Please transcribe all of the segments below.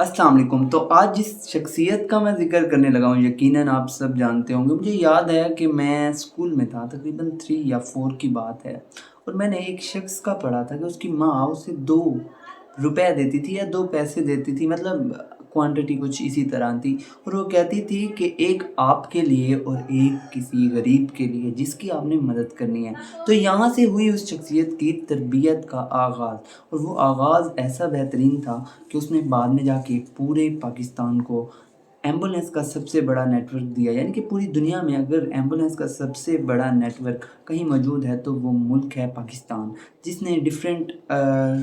अस्सलाम वालेकुम। तो आज जिस शख्सियत का मैं ज़िक्र करने लगा हूँ, यकीनन आप सब जानते होंगे। मुझे याद है कि मैं स्कूल में था, तकरीबन 3 या 4 की बात है, और मैंने एक शख्स का पढ़ा था कि उसकी माँ उसे 2 रुपए देती थी या 2 पैसे देती थी, मतलब क्वांटिटी कुछ इसी तरह थी। और वो कहती थी कि एक आपके लिए और एक किसी गरीब के लिए जिसकी आपने मदद करनी है। तो यहाँ से हुई उस शख्सियत की तरबियत का आगाज़, और वो आगाज़ ऐसा बेहतरीन था कि उसने बाद में जाके पूरे पाकिस्तान को एम्बुलेंस का सबसे बड़ा नेटवर्क दिया। यानी कि पूरी दुनिया में अगर एम्बुलेंस का सबसे बड़ा नेटवर्क कहीं मौजूद है तो वो मुल्क है पाकिस्तान, जिसने डिफरेंट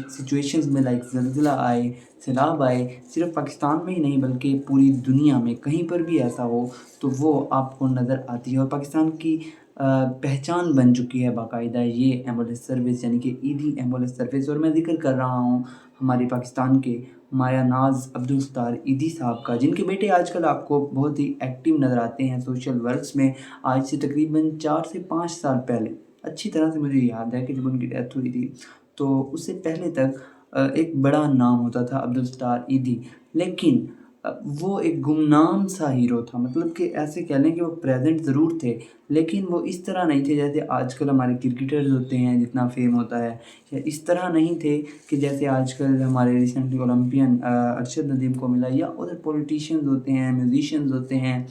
सिचुएशंस में लाइक ज़लज़ला आए, सैलाब आए, सिर्फ पाकिस्तान में ही नहीं बल्कि पूरी दुनिया में कहीं पर भी ऐसा हो तो वो आपको नज़र आती है। और पाकिस्तान की पहचान बन चुकी है बाकायदा ये एम्बुलेंस सर्विस, यानी कि ईदी एम्बुलेंस सर्विस। और मैं ज़िक्र कर रहा हूँ हमारे पाकिस्तान के माया नाज़ अब्दुल सत्तार ईदी साहब का, जिनके बेटे आजकल आपको बहुत ही एक्टिव नज़र आते हैं सोशल वर्क्स में। आज से तकरीबन 4 से 5 साल पहले, अच्छी तरह से मुझे याद है कि जब उनकी डेथ हुई थी, तो उससे पहले तक एक बड़ा नाम होता था अब्दुल सत्तार ईदी। लेकिन वो एक गुमनाम सा हीरो था, मतलब कि ऐसे कह लें कि वो प्रेज़ेंट ज़रूर थे, लेकिन वो इस तरह नहीं थे जैसे आजकल हमारे क्रिकेटर्स होते हैं जितना फ़ेम होता है, या इस तरह नहीं थे कि जैसे आजकल हमारे रिसेंटली ओलंपियन अरशद नदीम को मिला, या उधर पॉलिटिशियंस होते हैं, म्यूजिशियंस होते हैं,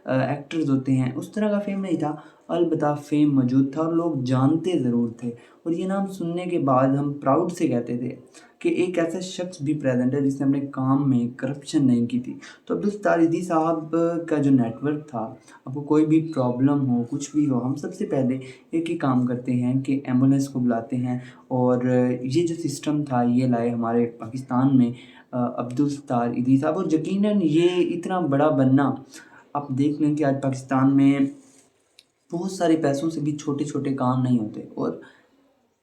एक्टर्स होते हैं, उस तरह का फ़ेम नहीं था। अलबत्ता फ़ेम मौजूद था और लोग जानते ज़रूर थे, और ये नाम सुनने के बाद हम प्राउड से कहते थे कि एक ऐसा शख्स भी प्रेज़ेंट है जिसने अपने काम में करप्शन नहीं की थी। तो अब्दुल सत्तार ईदी साहब का जो नेटवर्क था, आपको कोई भी प्रॉब्लम हो, कुछ भी हो, हम सबसे पहले एक ही काम करते हैं कि एम्बुलेंस को बुलाते हैं। और ये जो सिस्टम था ये लाए हमारे पाकिस्तान में अब्दुल सत्तार ईदी साहब। और यकीनन ये इतना बड़ा बनना, आप देख लें कि आज पाकिस्तान में बहुत सारे पैसों से भी छोटे-छोटे काम नहीं होते, और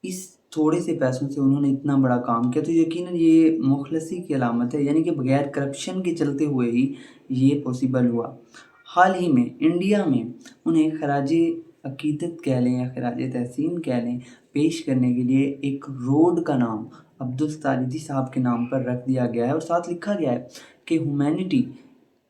इस थोड़े से पैसों से उन्होंने इतना बड़ा काम किया, तो यकीनन ये मुखलसी की अलामत है, यानी कि बगैर करप्शन के चलते हुए ही ये पॉसिबल हुआ। हाल ही में इंडिया में उन्हें खराज अकीदत कह लें या खराज तहसीन कह लें, पेश करने के लिए एक रोड का नाम अब्दुल सत्तार ईदी साहब के नाम पर रख दिया गया है, और साथ लिखा गया है कि ह्यूमैनिटी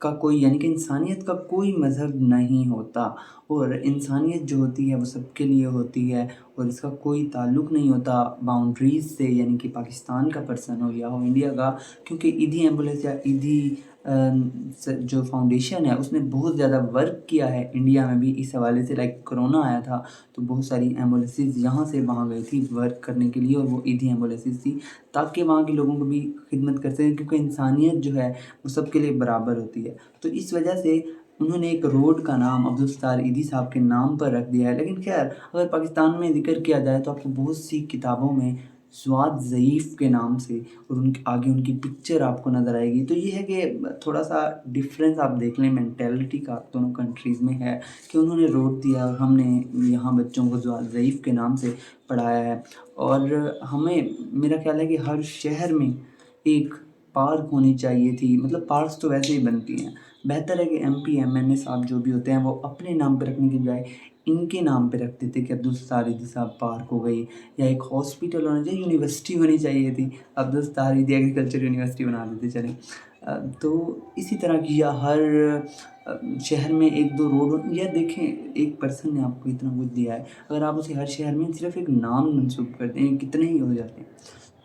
का कोई, यानी कि इंसानियत का कोई मज़हब नहीं होता, और इंसानियत जो होती है वो सबके लिए होती है, और इसका कोई ताल्लुक़ नहीं होता बाउंड्रीज़ से, यानी कि पाकिस्तान का पर्सन हो या हो इंडिया का। क्योंकि ईदी एम्बुलेंस या ईदी जो फाउंडेशन है उसने बहुत ज़्यादा वर्क किया है इंडिया में भी इस हवाले से। लाइक कोरोना आया था तो बहुत सारी एम्बुलेंसेस यहाँ से वहाँ गई थी वर्क करने के लिए, और वो ईदी एम्बुलेंसेस थी ताकि वहाँ के लोगों को भी खिदमत कर सकें, क्योंकि इंसानियत जो है वो सबके लिए बराबर होती है। तो इस वजह से उन्होंने एक रोड का नाम अब्दुल सत्तार ईदी साहब के नाम पर रख दिया है। लेकिन ख़ैर, अगर पाकिस्तान में ज़िक्र किया जाए तो आपको बहुत सी किताबों में स्वाद ज़ईफ़ के नाम से और उनके आगे उनकी पिक्चर आपको नज़र आएगी। तो ये है कि थोड़ा-सा डिफ़रेंस आप देख लें मेंटालिटी का दोनों कंट्रीज़ में है, कि उन्होंने रोड दिया और हमने यहाँ बच्चों को स्वाद ज़ईफ़ के नाम से पढ़ाया है। और हमें, मेरा ख़्याल है कि हर शहर में एक पार्क होनी चाहिए थी, मतलब पार्क्स तो वैसे ही बनती हैं। बेहतर है कि एमपी, एमएनए साहब जो भी होते हैं वो अपने नाम पे रखने की बजाय इनके नाम पे रखते थे, कि अब्दुल सत्तार ईदी साहब पार्क हो गई, या एक हॉस्पिटल होना चाहिए, यूनिवर्सिटी होनी चाहिए थी, अब्दुल सत्तार ईदी एग्रीकल्चर यूनिवर्सिटी बना देते चलें। तो इसी तरह की, या हर शहर में 1-2 रोड हो, या देखें एक पर्सन ने आपको इतना कुछ दिया है, अगर आप उसे हर शहर में सिर्फ़ एक नाम मंसूब कर दें, कितने ही हो जाते हैं।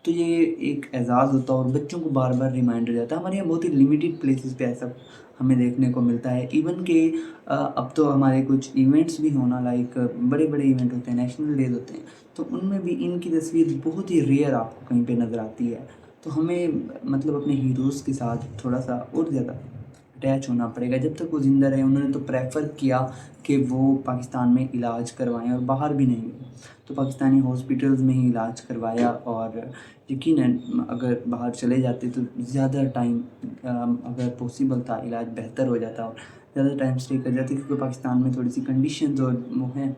तो ये एक एज़ाज़ होता है और बच्चों को बार-बार रिमाइंडर जाता है। हमारे यहाँ बहुत ही लिमिटेड प्लेसेस पे ऐसा हमें देखने को मिलता है। इवन कि अब तो हमारे कुछ इवेंट्स भी होना, लाइक बड़े-बड़े इवेंट होते हैं, नेशनल डेज़ होते हैं, तो उनमें भी इनकी तस्वीर बहुत ही रेयर आपको कहीं पे नज़र आती है। तो हमें मतलब अपने हीरोज़ के साथ थोड़ा-सा और ज़्यादा अटैच होना पड़ेगा। जब तक वो ज़िंदा रहे, उन्होंने तो प्रेफ़र किया कि वो पाकिस्तान में इलाज करवाएँ और बाहर भी नहीं गए। तो पाकिस्तानी हॉस्पिटल्स में ही इलाज करवाया, और यकीनन अगर बाहर चले जाते तो ज़्यादा टाइम अगर पॉसिबल था इलाज बेहतर हो जाता और ज़्यादा टाइम स्टे कर जाते, क्योंकि पाकिस्तान में थोड़ी सी कंडीशंस और वो हैं।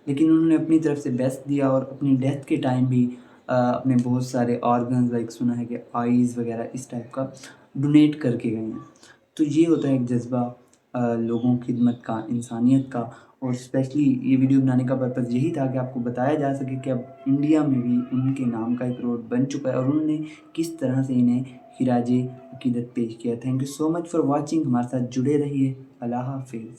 लेकिन उन्होंने अपनी तरफ से बेस्ट दिया, और अपनी डेथ के टाइम भी अपने बहुत सारे ऑर्गन्स, लाइक सुना है कि आईज़ वगैरह इस टाइप का डोनेट करके गए हैं। तो ये होता है एक जज़्बा लोगों की खिदमत का, इंसानियत का। और स्पेशली ये वीडियो बनाने का पर्पज़ यही था कि आपको बताया जा सके कि अब इंडिया में भी उनके नाम का एक रोड बन चुका है, और उन्होंने किस तरह से इन्हें خراج عقیدت پیش کیا۔ Thank you so much for watching, ہمارے ساتھ جڑے رہیے، اللہ حافظ۔